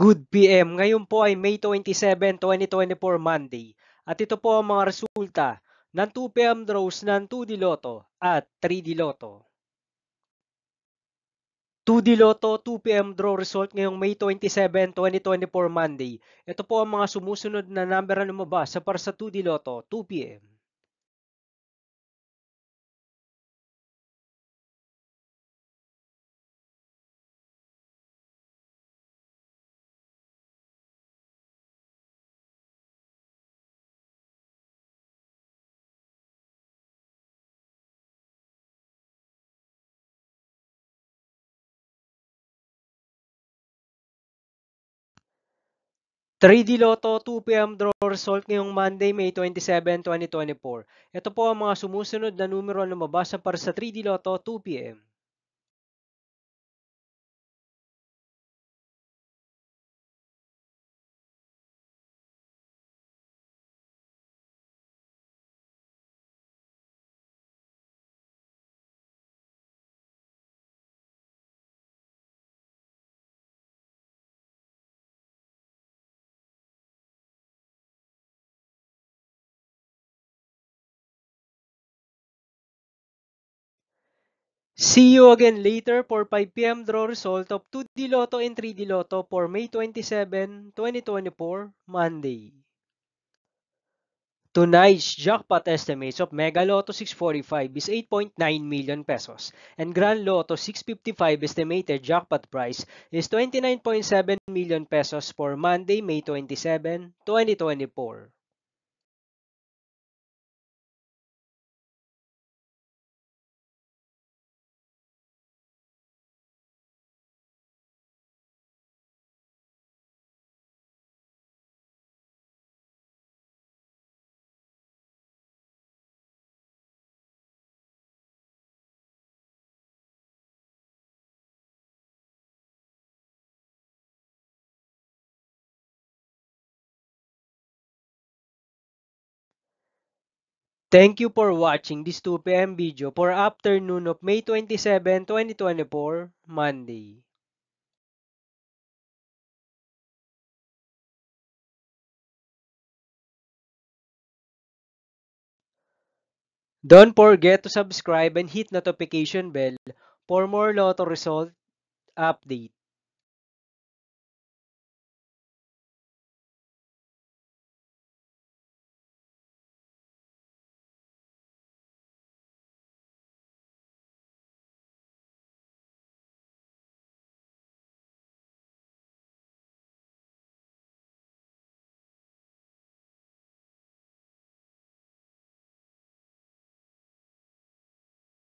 Good PM, ngayon po ay May 27, 2024 Monday. At ito po ang mga resulta ng 2 PM draws ng 2D Lotto at 3D Lotto. 2D Lotto 2 PM draw result ngayong May 27, 2024 Monday. Ito po ang mga sumusunod na number na lumabas sa para sa 2D Lotto 2 PM. 3D Lotto 2 PM draw result ngayong Monday, May 27, 2024. Ito po ang mga sumusunod na numero na lumabas sa para sa 3D Lotto 2 PM. 'See you again later for 5 PM draw result of 2D Lotto and 3D Lotto for May 27, 2024, Monday. Tonight's jackpot estimates of Mega Lotto 645 is 8.9 million pesos and Grand Lotto 655 estimated jackpot price is 29.7 million pesos for Monday, May 27, 2024. Thank you for watching this 2 PM video for afternoon of May 27, 2024, Monday. Don't forget to subscribe and hit notification bell for more Lotto result update.